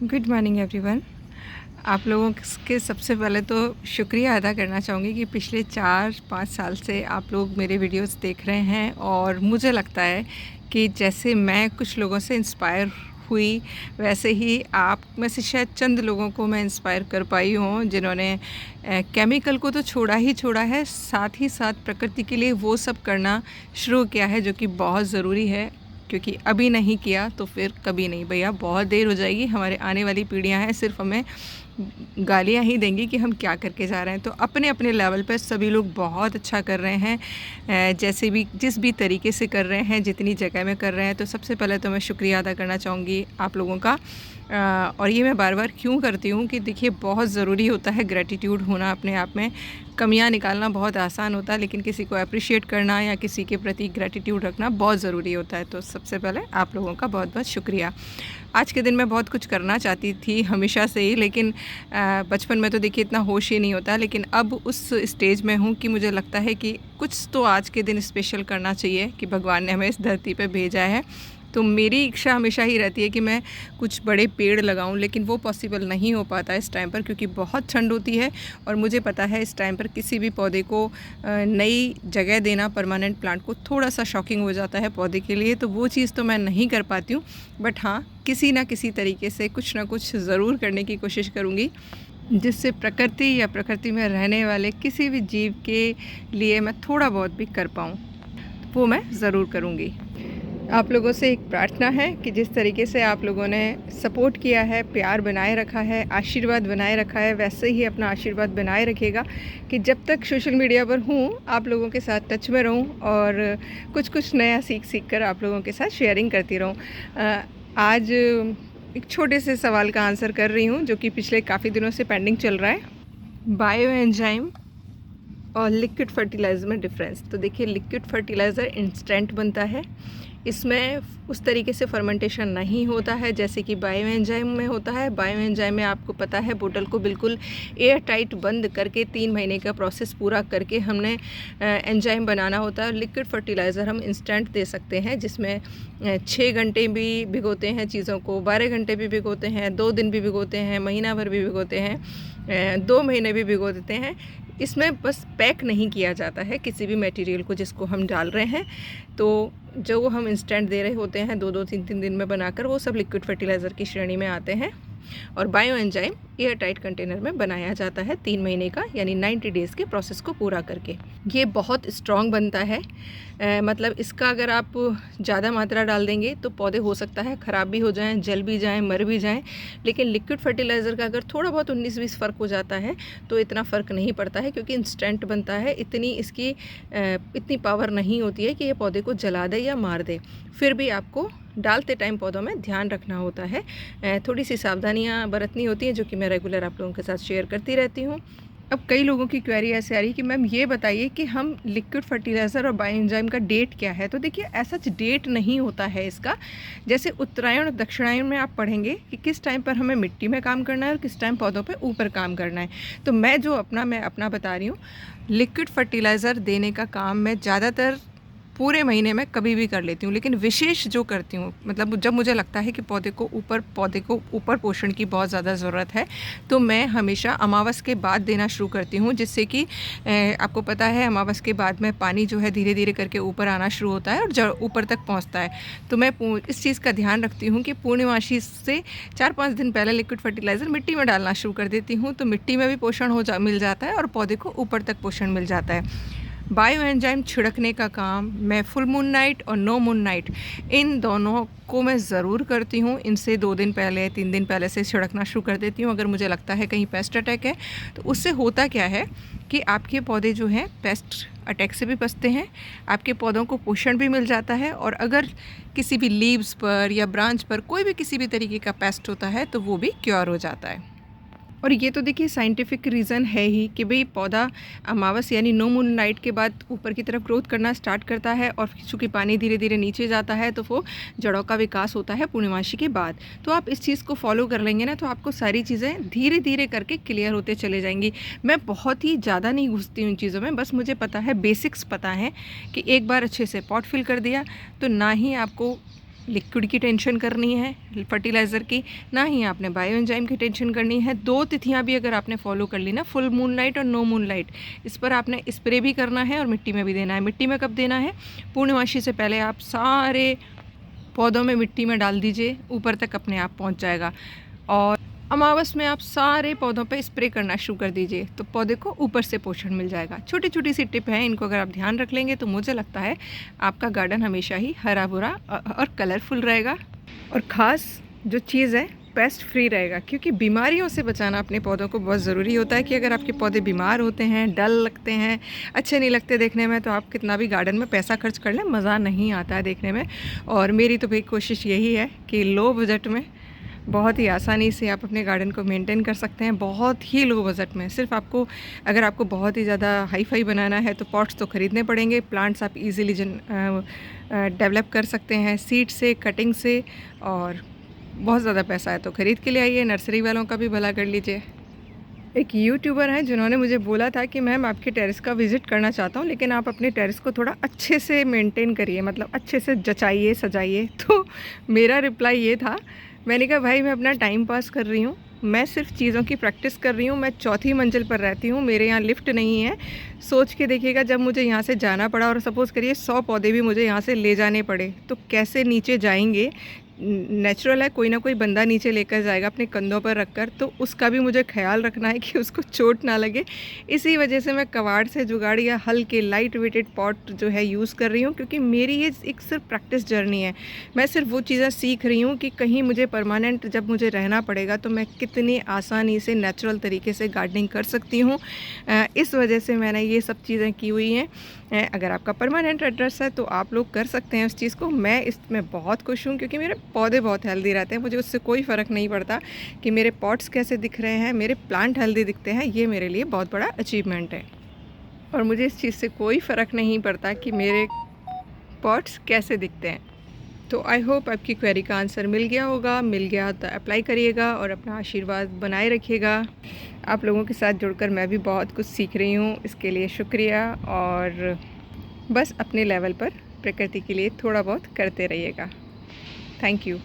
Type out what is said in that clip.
Good morning everyone. आप लोगों के सबसे पहले तो शुक्रिया अदा करना चाहूँगी कि पिछले 4-5 साल से आप लोग मेरे वीडियोस देख रहे हैं और मुझे लगता है कि जैसे मैं कुछ लोगों से इंस्पायर हुई, वैसे ही आप में से शायद चंद लोगों को मैं इंस्पायर कर पाई हूँ जिन्होंने केमिकल को तो छोड़ा ही छोड़ा है, साथ ही साथ प्रकृति के लिए वो सब करना शुरू किया है जो कि बहुत ज़रूरी है। क्योंकि अभी नहीं किया तो फिर कभी नहीं भैया, बहुत देर हो जाएगी। हमारे आने वाली पीढ़ियां हैं सिर्फ हमें गालियां ही देंगी कि हम क्या करके जा रहे हैं। तो अपने अपने लेवल पर सभी लोग बहुत अच्छा कर रहे हैं, जैसे भी जिस भी तरीके से कर रहे हैं, जितनी जगह में कर रहे हैं। तो सबसे पहले तो मैं शुक्रिया अदा करना चाहूँगी आप लोगों का। और ये मैं बार बार क्यों करती हूँ कि देखिए, बहुत ज़रूरी होता है ग्रैटिट्यूड होना अपने आप में। कमियां निकालना बहुत आसान होता है, लेकिन किसी को अप्रिशिएट करना या किसी के प्रति ग्रैटिट्यूड रखना बहुत ज़रूरी होता है। तो सबसे पहले आप लोगों का बहुत बहुत शुक्रिया। आज के दिन मैं बहुत कुछ करना चाहती थी हमेशा से ही, लेकिन बचपन में तो देखिए इतना होश ही नहीं होता। लेकिन अब उस स्टेज में हूँ कि मुझे लगता है कि कुछ तो आज के दिन स्पेशल करना चाहिए कि भगवान ने हमें इस धरती पे भेजा है। तो मेरी इच्छा हमेशा ही रहती है कि मैं कुछ बड़े पेड़ लगाऊं, लेकिन वो पॉसिबल नहीं हो पाता इस टाइम पर, क्योंकि बहुत ठंड होती है। और मुझे पता है इस टाइम पर किसी भी पौधे को नई जगह देना, परमानेंट प्लांट को, थोड़ा सा शॉकिंग हो जाता है पौधे के लिए। तो वो चीज़ तो मैं नहीं कर पाती हूँ, बट हाँ, किसी ना किसी तरीके से कुछ ना कुछ ज़रूर करने की कोशिश करूँगी जिससे प्रकृति या प्रकृति में रहने वाले किसी भी जीव के लिए मैं थोड़ा बहुत भी कर पाऊँ, वो मैं ज़रूर करूँगी। आप लोगों से एक प्रार्थना है कि जिस तरीके से आप लोगों ने सपोर्ट किया है, प्यार बनाए रखा है, आशीर्वाद बनाए रखा है, वैसे ही अपना आशीर्वाद बनाए रखिएगा कि जब तक सोशल मीडिया पर हूँ आप लोगों के साथ टच में रहूँ और कुछ नया सीख कर आप लोगों के साथ शेयरिंग करती रहूँ। आज एक छोटे से सवाल का आंसर कर रही हूँ जो कि पिछले काफ़ी दिनों से पेंडिंग चल रहा है। बायो एंजाइम और लिक्विड फर्टिलाइज़र में डिफरेंस। तो देखिए, लिक्विड फर्टिलाइज़र इंस्टेंट बनता है, इसमें उस तरीके से फर्मेंटेशन नहीं होता है जैसे कि बायो एंजाइम में होता है। बायो एंजाइम में आपको पता है बोतल को बिल्कुल एयर टाइट बंद करके 3 महीने का प्रोसेस पूरा करके हमने एंजाइम बनाना होता है। लिक्विड फर्टिलाइज़र हम इंस्टेंट दे सकते हैं, जिसमें 6 घंटे भी भिगोते हैं चीज़ों को, 12 घंटे भी भिगोते हैं, 2 दिन भी भिगोते हैं, महीना भर भी भिगोते हैं, 2 महीने भी भिगो देते हैं। इसमें बस पैक नहीं किया जाता है किसी भी मटेरियल को जिसको हम डाल रहे हैं। तो जो हम इंस्टेंट दे रहे होते हैं 2-2 3-3 दिन में बनाकर, वो सब लिक्विड फर्टिलाइज़र की श्रेणी में आते हैं। और bio enzyme air tight container में बनाया जाता है 3 महीने का, यानी 90 डेज़ के प्रोसेस को पूरा करके। ये बहुत स्ट्रॉन्ग बनता है, मतलब इसका अगर आप ज़्यादा मात्रा डाल देंगे तो पौधे हो सकता है ख़राब भी हो जाएं, जल भी जाएं, मर भी जाएं। लेकिन लिक्विड फर्टिलाइज़र का अगर थोड़ा बहुत 19-20 फ़र्क हो जाता है तो इतना फ़र्क नहीं पड़ता है, क्योंकि इंस्टेंट बनता है। इतनी पावर नहीं होती है कि ये पौधे को जला दे या मार दे। फिर भी आपको डालते टाइम पौधों में ध्यान रखना होता है, थोड़ी सी सावधानियां बरतनी होती हैं, जो कि मैं रेगुलर आप लोगों के साथ शेयर करती रहती हूँ। अब कई लोगों की क्वेरी ऐसे आ रही कि मैम ये बताइए कि हम लिक्विड फर्टिलाइज़र और बायो एंजाइम का डेट क्या है। तो देखिए, ऐसा डेट नहीं होता है इसका। जैसे उत्तरायण और दक्षिणायन में आप पढ़ेंगे कि किस टाइम पर हमें मिट्टी में काम करना है और किस टाइम पौधों पे ऊपर काम करना है। तो मैं अपना बता रही हूँ। लिक्विड फर्टिलाइज़र देने का काम मैं ज़्यादातर पूरे महीने में कभी भी कर लेती हूँ, लेकिन विशेष जो करती हूँ, मतलब जब मुझे लगता है कि पौधे को ऊपर पोषण की बहुत ज़्यादा ज़रूरत है, तो मैं हमेशा अमावस के बाद देना शुरू करती हूँ, जिससे कि आपको पता है अमावस के बाद में पानी जो है धीरे धीरे करके ऊपर आना शुरू होता है और ऊपर तक पहुँचता है। तो मैं इस चीज़ का ध्यान रखती हूँ कि पूर्णिमासी से 4-5 दिन पहले लिक्विड फर्टिलाइज़र मिट्टी में डालना शुरू कर देती हूँ, तो मिट्टी में भी पोषण मिल जाता है और पौधे को ऊपर तक पोषण मिल जाता है। बायो एंजाइम छिड़कने का काम मैं फुल मून नाइट और नो मून नाइट, इन दोनों को मैं ज़रूर करती हूँ। इनसे 2 दिन पहले 3 दिन पहले से छिड़कना शुरू कर देती हूँ, अगर मुझे लगता है कहीं पेस्ट अटैक है। तो उससे होता क्या है कि आपके पौधे जो हैं पेस्ट अटैक से भी बचते हैं, आपके पौधों को पोषण भी मिल जाता है, और अगर किसी भी लीव्स पर या ब्रांच पर कोई भी किसी भी तरीके का पेस्ट होता है तो वो भी क्योर हो जाता है। और ये तो देखिए साइंटिफिक रीज़न है ही कि भाई पौधा अमावस यानी नो मून नाइट के बाद ऊपर की तरफ ग्रोथ करना स्टार्ट करता है, और चूँकि पानी धीरे धीरे नीचे जाता है तो वो जड़ों का विकास होता है पूर्णिमासी के बाद। तो आप इस चीज़ को फॉलो कर लेंगे ना, तो आपको सारी चीज़ें धीरे धीरे करके क्लियर होते चले जाएंगी। मैं बहुत ही ज़्यादा नहीं घुसती हूँ इन चीज़ों में, बस मुझे पता है, बेसिक्स पता है कि एक बार अच्छे से पॉट फिल कर दिया तो ना ही आपको लिक्विड की टेंशन करनी है फर्टिलाइज़र की, ना ही आपने बायो एंजाइम की टेंशन करनी है। 2 तिथियां भी अगर आपने फॉलो कर ली ना, फुल मून लाइट और नो मून लाइट, इस पर आपने स्प्रे भी करना है और मिट्टी में भी देना है। मिट्टी में कब देना है? पूर्णमासी से पहले आप सारे पौधों में मिट्टी में डाल दीजिए, ऊपर तक अपने आप पहुँच जाएगा। और अमावस में आप सारे पौधों पे स्प्रे करना शुरू कर दीजिए, तो पौधे को ऊपर से पोषण मिल जाएगा। छोटी छोटी सी टिप है, इनको अगर आप ध्यान रख लेंगे तो मुझे लगता है आपका गार्डन हमेशा ही हरा भरा और कलरफुल रहेगा। और ख़ास जो चीज़ है, पेस्ट फ्री रहेगा, क्योंकि बीमारियों से बचाना अपने पौधों को बहुत ज़रूरी होता है। कि अगर आपके पौधे बीमार होते हैं, डल लगते हैं, अच्छे नहीं लगते देखने में, तो आप कितना भी गार्डन में पैसा खर्च कर लें, मज़ा नहीं आता है देखने में। और मेरी तो भाई कोशिश यही है कि लो बजट में बहुत ही आसानी से आप अपने गार्डन को मेंटेन कर सकते हैं, बहुत ही लो बजट में। सिर्फ आपको, अगर आपको बहुत ही ज़्यादा हाई फाई बनाना है तो पॉट्स तो ख़रीदने पड़ेंगे। प्लांट्स आप इजीली डेवलप कर सकते हैं सीड से, कटिंग से, और बहुत ज़्यादा पैसा है तो ख़रीद के लिए आइए, नर्सरी वालों का भी भला कर लीजिए। एक यूट्यूबर हैं जिन्होंने मुझे बोला था कि मैम आपके टेरेस का विज़िट करना चाहता हूँ, लेकिन आप अपने टेरेस को थोड़ा अच्छे से मेंटेन करिए, मतलब अच्छे से जचाइए, सजाइए। तो मेरा रिप्लाई ये था, मैंने कहा भाई मैं अपना टाइम पास कर रही हूँ, मैं सिर्फ चीज़ों की प्रैक्टिस कर रही हूँ। मैं 4थी मंजिल पर रहती हूँ, मेरे यहाँ लिफ्ट नहीं है। सोच के देखिएगा, जब मुझे यहाँ से जाना पड़ा और सपोज़ करिए 100 पौधे भी मुझे यहाँ से ले जाने पड़े, तो कैसे नीचे जाएंगे। नेचुरल है, कोई ना कोई बंदा नीचे लेकर जाएगा अपने कंधों पर रखकर, तो उसका भी मुझे ख्याल रखना है कि उसको चोट ना लगे। इसी वजह से मैं कबाड़ से जुगाड़ या हल्के लाइट वेटेड पॉट जो है यूज़ कर रही हूँ, क्योंकि मेरी ये एक सिर्फ प्रैक्टिस जर्नी है। मैं सिर्फ वो चीज़ें सीख रही हूँ कि कहीं मुझे परमानेंट जब मुझे रहना पड़ेगा तो मैं कितनी आसानी से नेचुरल तरीके से गार्डनिंग कर सकती हूँ। इस वजह से मैंने ये सब चीज़ें की हुई हैं। अगर आपका परमानेंट एड्रेस है तो आप लोग कर सकते हैं उस चीज़ को। मैं इसमें बहुत खुश हूँ, क्योंकि मेरे पौधे बहुत हेल्दी रहते हैं। मुझे उससे कोई फ़र्क नहीं पड़ता कि मेरे पॉट्स कैसे दिख रहे हैं, मेरे प्लांट हेल्दी दिखते हैं, ये मेरे लिए बहुत बड़ा अचीवमेंट है। और मुझे इस चीज़ से कोई फ़र्क नहीं पड़ता कि मेरे पॉट्स कैसे दिखते हैं। तो आई होप आपकी क्वेरी का आंसर मिल गया होगा। मिल गया तो अप्लाई करिएगा और अपना आशीर्वाद बनाए रखिएगा। आप लोगों के साथ जुड़कर मैं भी बहुत कुछ सीख रही हूँ, इसके लिए शुक्रिया। और बस अपने लेवल पर प्रकृति के लिए थोड़ा बहुत करते रहिएगा। Thank you.